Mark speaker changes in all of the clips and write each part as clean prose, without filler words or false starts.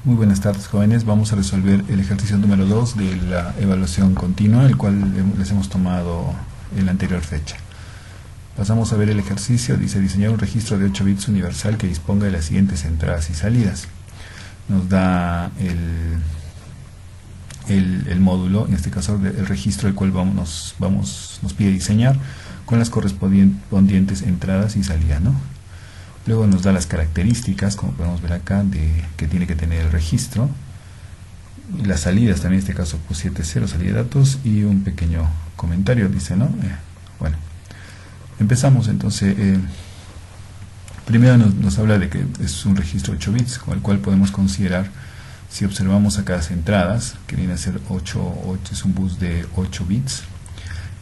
Speaker 1: Muy buenas tardes, jóvenes. Vamos a resolver el ejercicio número 2 de la evaluación continua, el cual les hemos tomado en la anterior fecha. Pasamos a ver el ejercicio. Dice: diseñar un registro de 8 bits universal que disponga de las siguientes entradas y salidas. Nos da el módulo, en este caso el registro, el cual nos pide diseñar con las correspondientes entradas y salidas, ¿no? Luego nos da las características, como podemos ver acá, que tiene que tener el registro. Y las salidas también, en este caso Q70, salida de datos, y un pequeño comentario, dice, ¿no? Bueno, empezamos entonces. Primero nos habla de que es un registro de 8 bits, con el cual podemos considerar, si observamos acá las entradas, que viene a ser 8, es un bus de 8 bits,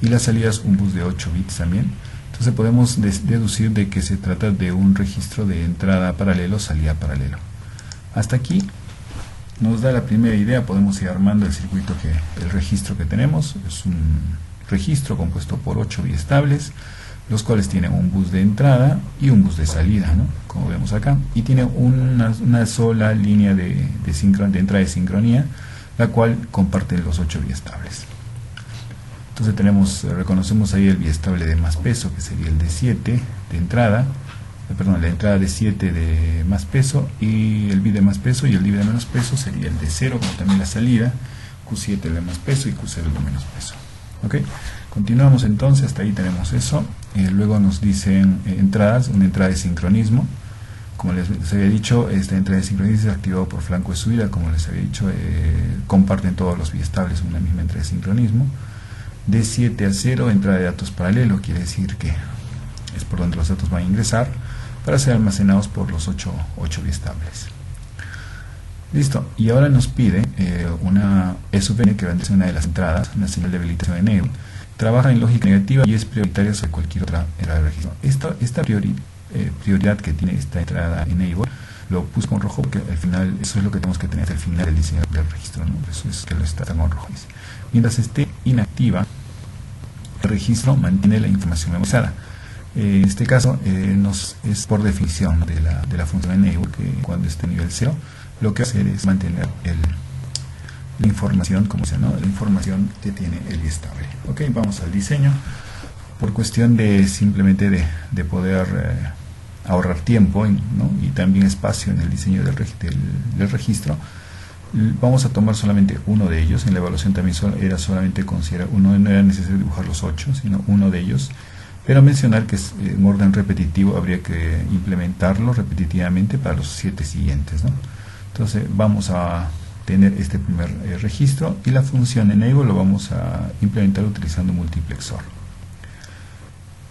Speaker 1: y las salidas un bus de 8 bits también. Entonces podemos deducir de que se trata de un registro de entrada paralelo, salida paralelo. Hasta aquí nos da la primera idea. Podemos ir armando el circuito, el registro que tenemos. Es un registro compuesto por 8 biestables, los cuales tienen un bus de entrada y un bus de salida, ¿no? Como vemos acá, y tiene una sola línea de entrada de sincronía, la cual comparten los 8 biestables. Entonces reconocemos ahí el biestable de más peso, que sería el de 7 de entrada, la entrada de 7 de más peso, y el bit de más peso, y el bit de menos peso sería el de 0, como también la salida, Q7 el de más peso y Q0 el de menos peso. ¿Ok? Continuamos entonces, hasta ahí tenemos eso. Luego nos dicen entradas, una entrada de sincronismo. Como les había dicho, esta entrada de sincronismo es activada por flanco de subida. Como les había dicho, comparten todos los biestables una misma entrada de sincronismo. De 7 a 0, entrada de datos paralelo, quiere decir que es por donde los datos van a ingresar para ser almacenados por los 8 biestables. Listo, y ahora nos pide una E sub n, que va a ser una de las entradas, una señal de habilitación enable. Trabaja en lógica negativa y es prioritaria sobre cualquier otra entrada de registro. Esta prioridad que tiene esta entrada enable, lo puse con rojo porque al final eso es lo que tenemos que tener hasta el final del diseño del registro, ¿no? Por eso es que lo está con rojo. Mientras esté inactiva, el registro mantiene la información memorizada. En este caso es por definición de la función enable, que cuando esté nivel 0, lo que hace es mantener la información, como se llama, la información que tiene el biestable. Ok, vamos al diseño. Por cuestión simplemente de poder ahorrar tiempo, ¿no? Y también espacio en el diseño del registro, vamos a tomar solamente uno de ellos. En la evaluación también era solamente considerar uno, no era necesario dibujar los 8, sino uno de ellos, pero mencionar que en orden repetitivo habría que implementarlo repetitivamente para los 7 siguientes, ¿no? Entonces vamos a tener este primer registro, y la función enable lo vamos a implementar utilizando multiplexor.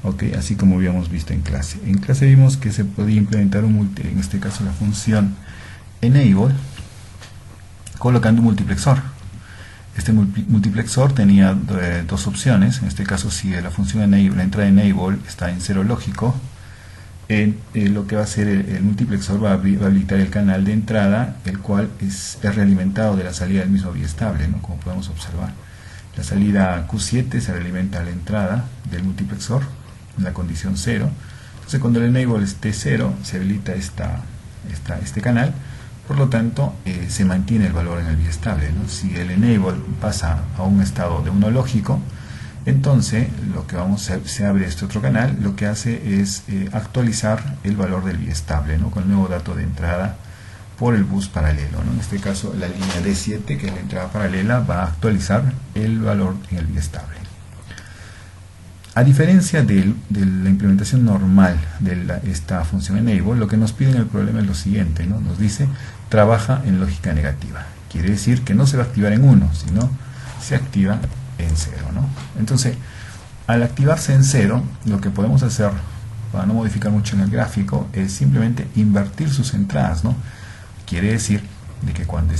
Speaker 1: Ok, así como habíamos visto en clase. En clase vimos que se podía implementar en este caso la función enable colocando un multiplexor. Este multiplexor tenía dos opciones. En este caso, si la función enable, la entrada enable está en 0 lógico, lo que va a hacer el multiplexor va a habilitar el canal de entrada, el cual es realimentado de la salida del mismo biestable, ¿no? Como podemos observar, la salida Q7 se realimenta a la entrada del multiplexor en la condición 0. Entonces, cuando el enable esté 0, se habilita este canal. Por lo tanto, se mantiene el valor en el biestable, ¿no? Si el enable pasa a un estado de 1 lógico, entonces lo que se abre este otro canal, lo que hace es actualizar el valor del biestable, ¿no? Con el nuevo dato de entrada por el bus paralelo, ¿no? En este caso, la línea D7, que es la entrada paralela, va a actualizar el valor en el biestable. A diferencia de la implementación normal de esta función enable, lo que nos pide en el problema es lo siguiente, ¿no? Nos dice: trabaja en lógica negativa. Quiere decir que no se va a activar en 1, sino se activa en 0, ¿no? Entonces, al activarse en 0, lo que podemos hacer, para no modificar mucho en el gráfico, es simplemente invertir sus entradas, ¿no? Quiere decir de que cuando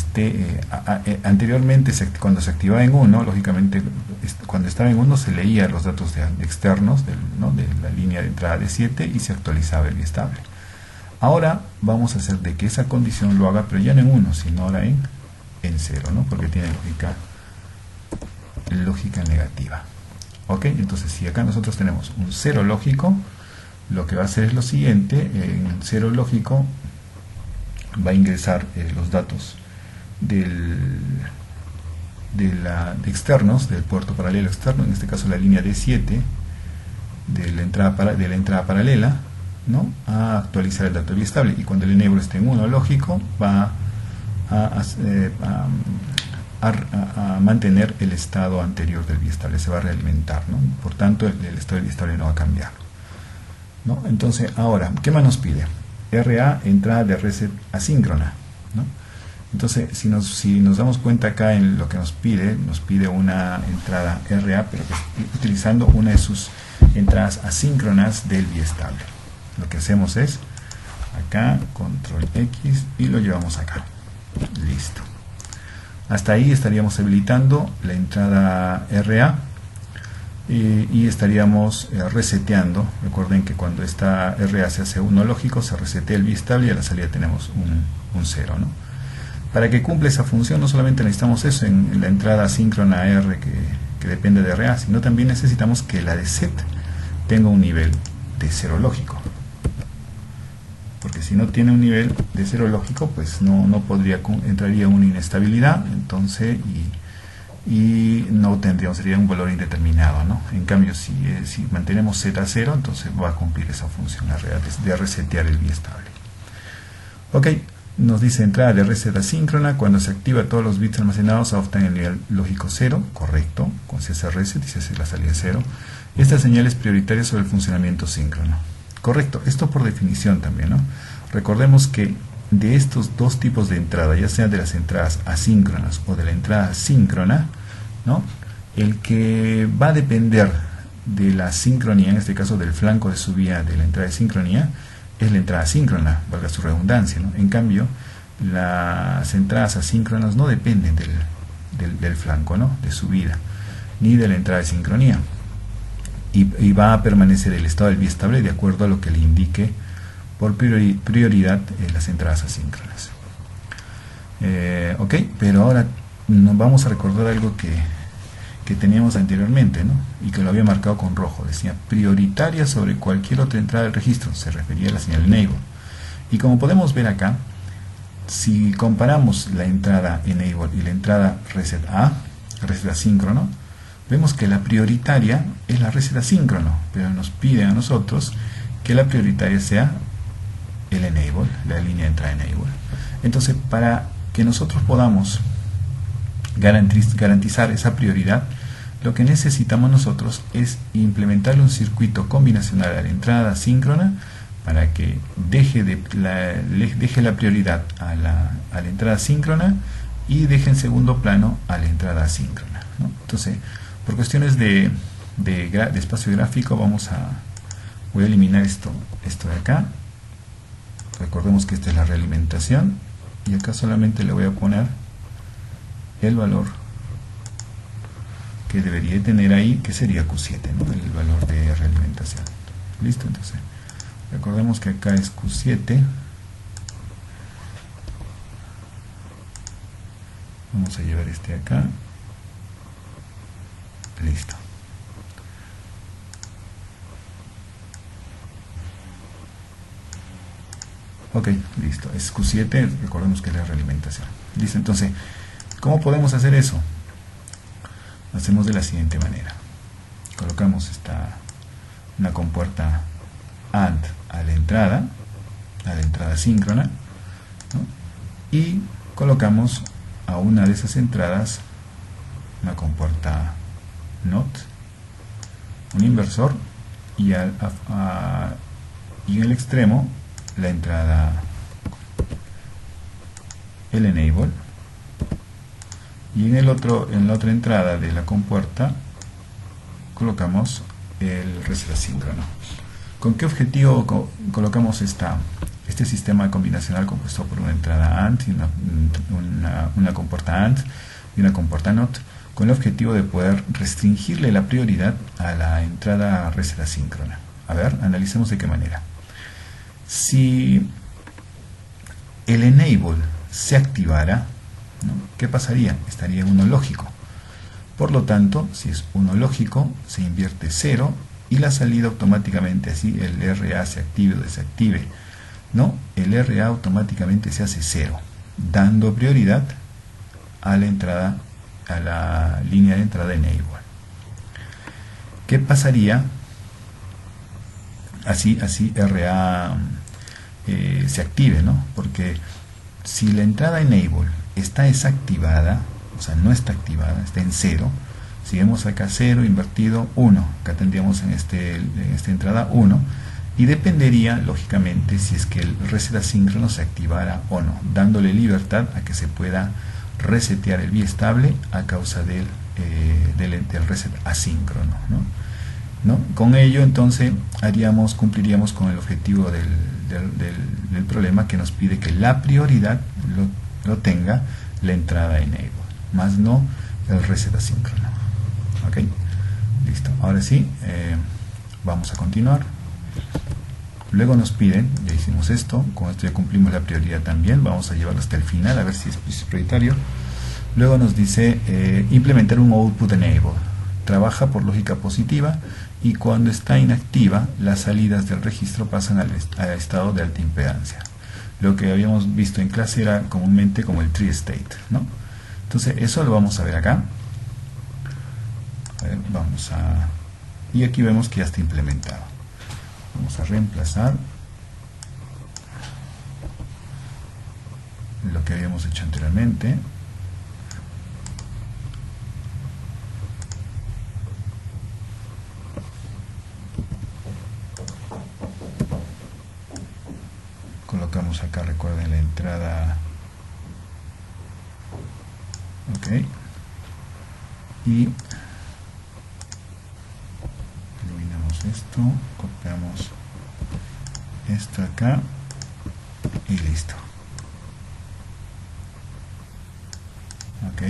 Speaker 1: anteriormente, cuando se activaba en 1, lógicamente cuando estaba en 1 se leía los datos externos de la línea de entrada de 7 y se actualizaba el biestable. Ahora vamos a hacer de que esa condición lo haga, pero ya no en 1, sino ahora en 0, ¿no? Porque tiene lógica negativa. Ok, entonces si acá nosotros tenemos un 0 lógico, lo que va a hacer es lo siguiente: en 0 lógico va a ingresar los datos de externos, del puerto paralelo externo, en este caso la línea D7 de la entrada paralela, ¿no?, a actualizar el dato biestable, y cuando el enable esté en 1 lógico va a mantener el estado anterior del biestable, se va a realimentar, ¿no? Por tanto el estado del biestable no va a cambiar, ¿no? Entonces ahora, ¿qué más nos pide? RA, entrada de reset asíncrona, ¿no? Entonces si nos damos cuenta acá en lo que nos pide una entrada RA, pero utilizando una de sus entradas asíncronas del biestable. Lo que hacemos es acá, control X, y lo llevamos acá. Listo. Hasta ahí estaríamos habilitando la entrada RA y estaríamos reseteando. Recuerden que cuando esta RA se hace 1 lógico, se resetea el biestable y a la salida tenemos un 0, ¿no? Para que cumpla esa función no solamente necesitamos eso en la entrada asíncrona R que depende de RA, sino también necesitamos que la de set tenga un nivel de 0 lógico. Porque si no tiene un nivel de 0 lógico, pues no entraría una inestabilidad, entonces, y no tendríamos, sería un valor indeterminado, ¿no? En cambio, si mantenemos Z a 0, entonces va a cumplir esa función de resetear el biestable. Ok, nos dice entrada de reset asíncrona, cuando se activa todos los bits almacenados adoptan el nivel lógico 0, correcto, cuando se hace reset y se hace la salida 0. Esta señal es prioritaria sobre el funcionamiento síncrono. Correcto, esto por definición también, ¿no? Recordemos que de estos dos tipos de entrada, ya sea de las entradas asíncronas o de la entrada síncrona, ¿no?, el que va a depender de la sincronía, en este caso del flanco de subida de la entrada de sincronía, es la entrada síncrona, valga su redundancia, ¿no? En cambio, las entradas asíncronas no dependen del flanco, ¿no?, de subida, ni de la entrada de sincronía. Y va a permanecer el estado del biestable de acuerdo a lo que le indique por prioridad las entradas asíncronas. Ok, pero ahora nos vamos a recordar algo que teníamos anteriormente, ¿no?, y que lo había marcado con rojo. Decía prioritaria sobre cualquier otra entrada del registro, se refería a la señal enable. Y como podemos ver acá, si comparamos la entrada enable y la entrada reset asíncrono, vemos que la prioritaria es la reset asíncrono, pero nos pide a nosotros que la prioritaria sea el enable, la línea de entrada enable. Entonces, para que nosotros podamos garantizar esa prioridad, lo que necesitamos nosotros es implementarle un circuito combinacional a la entrada asíncrona para que deje la prioridad a la entrada síncrona y deje en segundo plano a la entrada asíncrona, ¿no? Entonces, por cuestiones de espacio gráfico voy a eliminar esto de acá. Recordemos que esta es la realimentación y acá solamente le voy a poner el valor que debería tener ahí, que sería Q7, ¿no?, el valor de realimentación. Listo, entonces recordemos que acá es Q7. Vamos a llevar este acá. Listo. Ok, listo. Es Q7, recordemos que es la realimentación. Listo, entonces, ¿cómo podemos hacer eso? Hacemos de la siguiente manera. Colocamos una compuerta AND a la entrada síncrona, ¿no?, y colocamos a una de esas entradas una compuerta NOT, un inversor, y en el extremo la entrada, el enable, y en la otra entrada de la compuerta colocamos el reset asíncrono. ¿Con qué objetivo colocamos este sistema combinacional compuesto por una entrada AND y una compuerta AND y una compuerta NOT? Con el objetivo de poder restringirle la prioridad a la entrada reset asíncrona. A ver, analicemos de qué manera. Si el enable se activara, ¿no?, ¿qué pasaría? Estaría en 1 lógico. Por lo tanto, si es 1 lógico, se invierte 0 y la salida automáticamente, así el RA se active o desactive ¿no? El RA automáticamente se hace 0, dando prioridad a la entrada, a la línea de entrada enable. ¿Qué pasaría? Así RA se active, ¿no? Porque si la entrada enable está desactivada, o sea, no está activada, está en 0, si vemos acá 0 invertido 1, acá tendríamos en esta entrada 1, y dependería lógicamente si es que el reset asíncrono se activara o no, dándole libertad a que se pueda resetear el biestable a causa del reset asíncrono, ¿no? Con ello entonces cumpliríamos con el objetivo del problema, que nos pide que la prioridad lo tenga la entrada enable, más no el reset asíncrono. Ok, listo. Ahora sí, vamos a continuar. Luego nos piden, ya hicimos esto, con esto ya cumplimos la prioridad también, vamos a llevarlo hasta el final a ver si es prioritario. Luego nos dice implementar un output enable. Trabaja por lógica positiva y cuando está inactiva, las salidas del registro pasan al estado de alta impedancia. Lo que habíamos visto en clase era comúnmente como el tree state, ¿no? Entonces eso lo vamos a ver acá. A ver, y aquí vemos que ya está implementado. Vamos a reemplazar lo que habíamos hecho anteriormente. Colocamos acá, recuerden, la entrada. Ok, y eliminamos esto, copiamos esto acá y listo. Ok,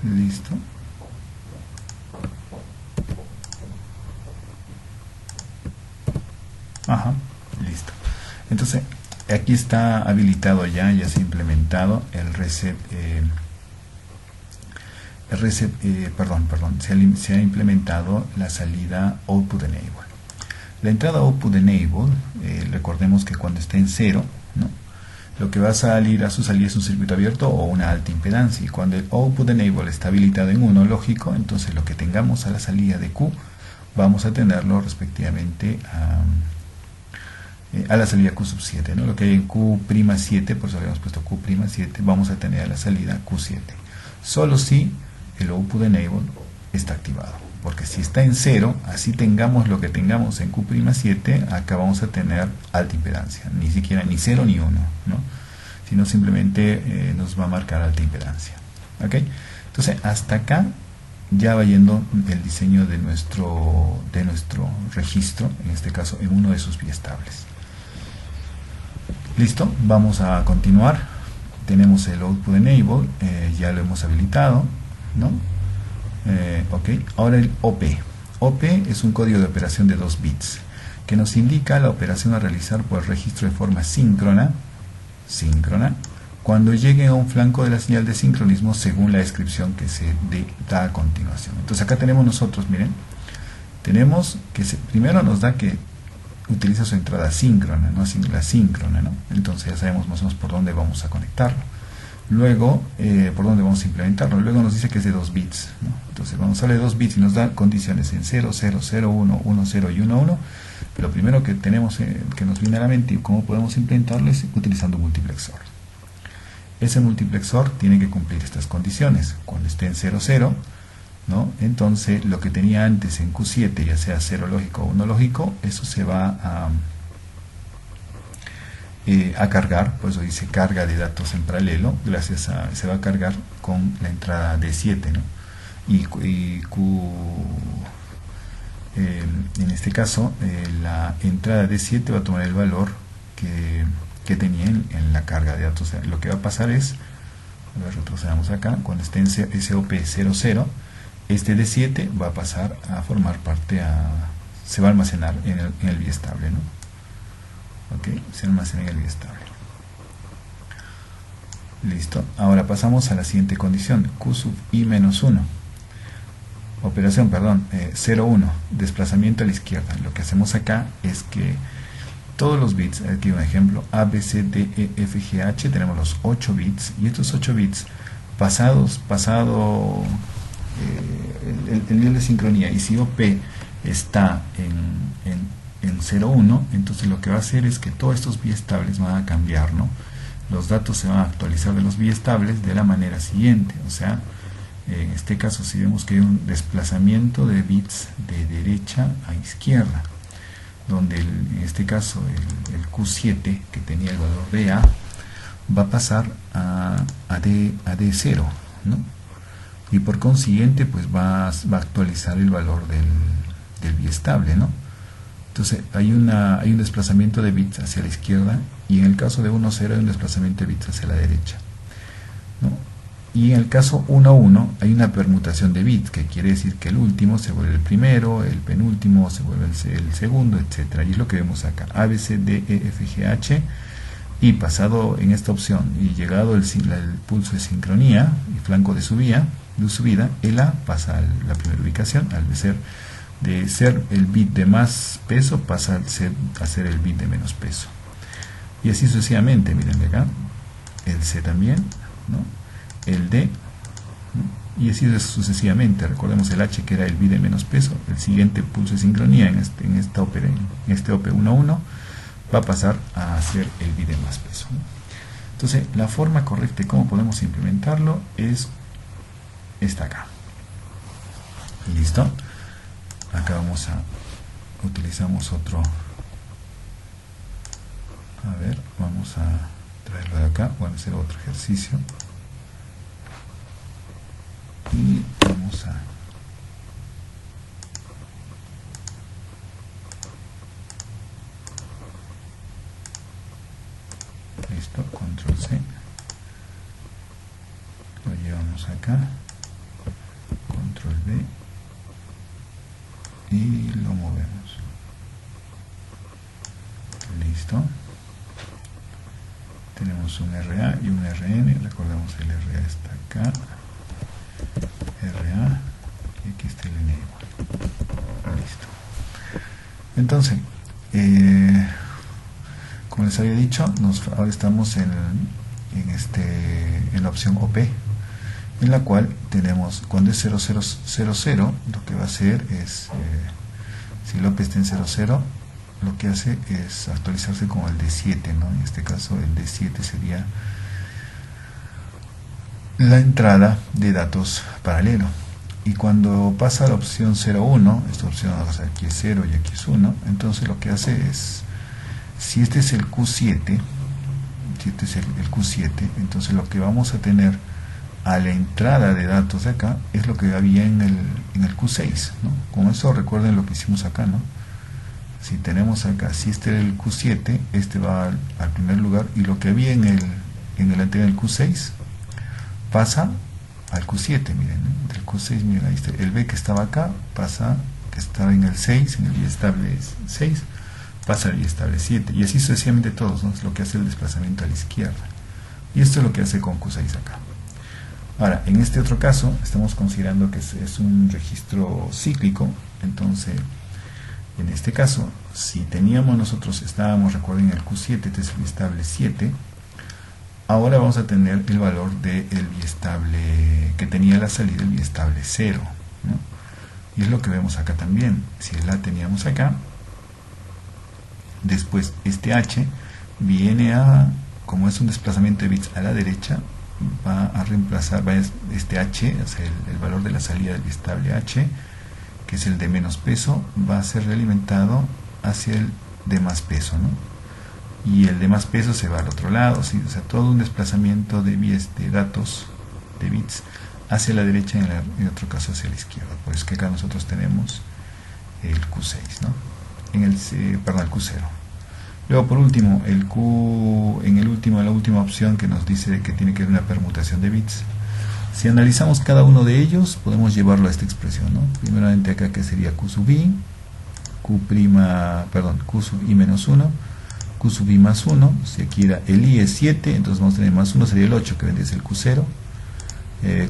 Speaker 1: listo. Ajá, listo. Entonces aquí está habilitado ya se ha implementado el reset, se ha implementado la salida output enable. La entrada output enable, recordemos que cuando está en 0, ¿no?, lo que va a salir a su salida es un circuito abierto o una alta impedancia, y cuando el output enable está habilitado en 1, lógico, entonces lo que tengamos a la salida de Q vamos a tenerlo respectivamente a la salida Q7, ¿no? Lo que hay en Q'7, por eso habíamos puesto Q'7, vamos a tener a la salida Q7, solo si el output enable está activado, porque si está en 0, así tengamos lo que tengamos en Q'7, acá vamos a tener alta impedancia, ni siquiera ni 0 ni 1, ¿no?, sino simplemente nos va a marcar alta impedancia. ¿Ok? Entonces hasta acá ya va yendo el diseño de nuestro registro, en este caso en uno de sus biestables. Listo, vamos a continuar. Tenemos el output enable, ya lo hemos habilitado, ¿no? Ok, ahora el OP. OP es un código de operación de 2 bits que nos indica la operación a realizar por el registro de forma síncrona cuando llegue a un flanco de la señal de sincronismo según la descripción que se da a continuación. Entonces acá tenemos nosotros, miren, tenemos que primero nos da que utiliza su entrada síncrona, no la síncrona, ¿no? Entonces ya sabemos más o menos por dónde vamos a conectarlo. Luego, por dónde vamos a implementarlo. Luego nos dice que es de 2 bits, ¿no? Entonces cuando sale de 2 bits y nos da condiciones en 0, 0, 0, 1, 1, 0 y 1, 1, lo primero que tenemos que nos viene a la mente y cómo podemos implementarlo es utilizando un multiplexor. Ese multiplexor tiene que cumplir estas condiciones. Cuando esté en 0, 0, ¿no?, entonces lo que tenía antes en Q7, ya sea 0 lógico o 1 lógico, eso se va a cargar, por eso dice carga de datos en paralelo, se va a cargar con la entrada D7, ¿no? Y en este caso la entrada D7 va a tomar el valor que tenía en la carga de datos. O sea, lo que va a pasar es, a ver, retrocedamos acá, cuando esté en SOP00, este D7 va a pasar a formar parte, se va a almacenar en el biestable, ¿no? Ok, se almacena en el biestable. Listo. Ahora pasamos a la siguiente condición, Q sub i menos 1. Operación, perdón, 0, 1, desplazamiento a la izquierda. Lo que hacemos acá es que todos los bits, aquí un ejemplo, A, B, C, D, E, F, G, H, tenemos los 8 bits, y estos 8 bits pasado el nivel de sincronía, y si OP está en 0, 1, entonces lo que va a hacer es que todos estos biestables van a cambiar, ¿no? Los datos se van a actualizar de los biestables de la manera siguiente, o sea, en este caso si vemos que hay un desplazamiento de bits de derecha a izquierda, donde en este caso el Q7 que tenía el valor de A va a pasar a D0, ¿no? Y por consiguiente pues va a actualizar el valor del biestable, ¿no? Entonces hay un desplazamiento de bits hacia la izquierda, y en el caso de 1, 0 hay un desplazamiento de bits hacia la derecha, ¿no? Y en el caso 1, 1 hay una permutación de bits, que quiere decir que el último se vuelve el primero, el penúltimo se vuelve el segundo, etcétera. Y es lo que vemos acá, A, B, C, D, E, F, G, H, y pasado en esta opción y llegado el pulso de sincronía y flanco de subida, el A pasa a la primera ubicación, de ser el bit de más peso pasa a ser el bit de menos peso. Y así sucesivamente, miren acá, el C también, ¿no? El D, ¿no? Y así sucesivamente. Recordemos el H, que era el bit de menos peso, el siguiente pulso de sincronía en este OP 1-1 va a pasar a ser el bit de más peso, ¿no? Entonces la forma correcta de cómo podemos implementarlo es esta acá. Listo. Acá utilizamos otro, vamos a traerlo de acá, vamos a hacer otro ejercicio y vamos a listo, control C, lo llevamos acá, control V y lo movemos. Listo. Tenemos un RA y un RN. Recordemos el RA está acá, RA, y aquí está el N igual. Listo. Entonces, como les había dicho, ahora estamos en la opción OP, en la cual tenemos, cuando es 0000, lo que va a hacer es, si el OP está en 00, lo que hace es actualizarse con el D7, ¿no? En este caso el D7 sería la entrada de datos paralelo. Y cuando pasa a la opción 01, esta opción, o sea, aquí es 0 y aquí es 1, entonces lo que hace es, si este es el Q7, entonces lo que vamos a tener a la entrada de datos de acá es lo que había en el Q6, ¿no? Con eso recuerden lo que hicimos acá, ¿no? Si tenemos acá, si este era el Q7, este va al primer lugar, y lo que había en el anterior, el Q6, pasa al Q7, miren, ¿no? Del Q6, miren, ahí está, el B que estaba acá, pasa, que estaba en el 6, en el biestable 6, pasa al biestable 7, y así sucesivamente todos, ¿no? Es lo que hace el desplazamiento a la izquierda. Y esto es lo que hace con Q6 acá. Ahora, en este otro caso, estamos considerando que es un registro cíclico, entonces, en este caso, si estábamos, recuerden, en el Q7, este es el biestable 7, ahora vamos a tener el valor del biestable que tenía la salida, el biestable 0, ¿no? Y es lo que vemos acá también. Si el A teníamos acá, después este H viene como es un desplazamiento de bits a la derecha, va a reemplazar, este H, o sea, el valor de la salida del biestable H, que es el de menos peso, va a ser realimentado hacia el de más peso, ¿no? Y el de más peso se va al otro lado, ¿sí? O sea, todo un desplazamiento de datos, de bits, hacia la derecha y en otro caso hacia la izquierda. Por eso que acá nosotros tenemos el Q6, ¿no? El Q0. Luego, por último, en la última opción que nos dice que tiene que haber una permutación de bits. Si analizamos cada uno de ellos, podemos llevarlo a esta expresión, ¿no? Primeramente acá, que sería Q sub i, Q sub i menos 1, Q sub i más 1, si aquí era el i es 7, entonces vamos a tener más 1 sería el 8, que vendría a ser el Q0.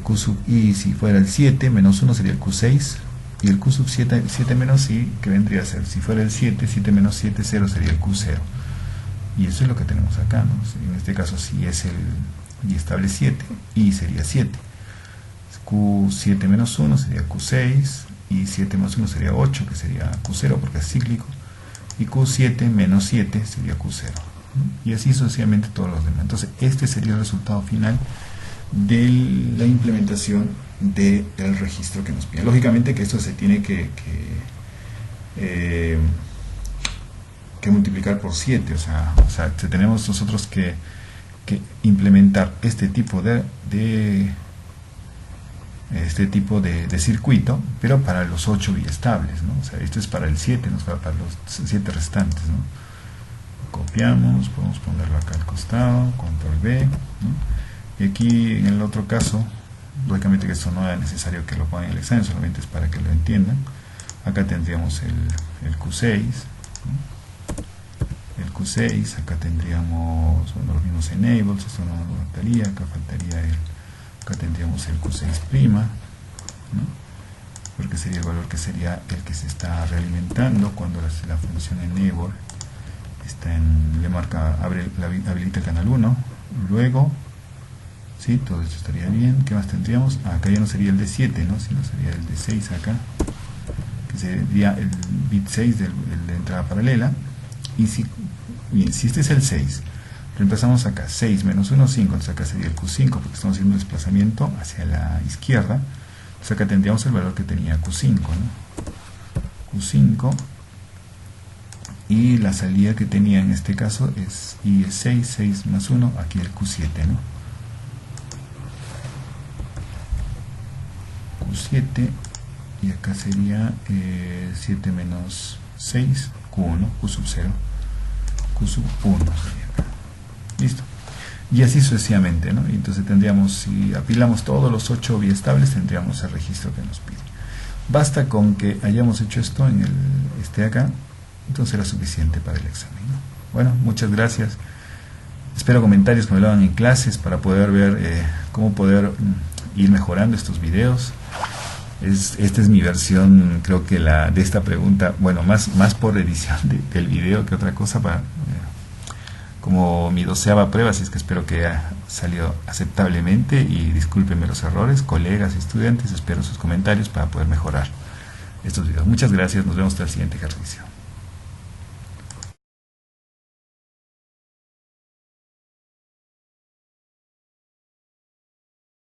Speaker 1: Q sub i, si fuera el 7, menos 1 sería el Q6. Y el Q sub 7 menos i, que vendría a ser, si fuera el 7, 7 menos 7, 0 sería el Q0. Y eso es lo que tenemos acá, ¿no? En este caso, si es el i estable 7, i sería 7. Q7 menos 1 sería Q6, y 7 más 1 sería 8, que sería Q0 porque es cíclico. Y Q7 menos 7 sería Q0. Y así sucesivamente todos los demás. Entonces, este sería el resultado final de la implementación del registro que nos pide. Lógicamente que esto se tiene que multiplicar por 7, o sea, tenemos nosotros que implementar este tipo de circuito, pero para los 8 biestables, ¿no? O sea, esto es para el 7, no es para los 7 restantes, ¿no? Copiamos, podemos ponerlo acá al costado, control V, ¿no? Y aquí en el otro caso, lógicamente que esto no es necesario que lo pongan en el examen, solamente es para que lo entiendan. Acá tendríamos el Q6, ¿no? El Q6, acá tendríamos, bueno, los mismos enables, esto no faltaría, acá faltaría acá tendríamos el Q6', ¿no? Porque sería el valor que sería el que se está realimentando cuando la función enable está le marca, habilita el canal 1, luego, ¿sí? Todo esto estaría bien. ¿Qué más tendríamos? Acá ya no sería el de 7, ¿no? Sino sería el de 6 acá, que sería el bit 6 de entrada paralela. Y si este es el 6, reemplazamos acá 6 menos 1, 5, entonces acá sería el Q5 porque estamos haciendo un desplazamiento hacia la izquierda. Entonces acá tendríamos el valor que tenía Q5, ¿no? Q5, y la salida que tenía en este caso es I es 6, 6 más 1, aquí el Q7, ¿no? Q7, y acá sería 7 menos 6, Q1, Q sub 0, Q sub 1 sería acá. Listo. Y así sucesivamente, ¿no? Y entonces tendríamos, si apilamos todos los 8 biestables, tendríamos el registro que nos pide. Basta con que hayamos hecho esto en acá, entonces era suficiente para el examen, ¿no? Bueno, muchas gracias. Espero comentarios que me lo hagan en clases para poder ver cómo poder ir mejorando estos videos. Esta es mi versión, creo que de esta pregunta, bueno, más por edición del video que otra cosa, para como mi 12ª prueba, así es que espero que haya salido aceptablemente, y discúlpenme los errores, colegas y estudiantes, espero sus comentarios para poder mejorar estos videos. Muchas gracias, nos vemos hasta el siguiente ejercicio.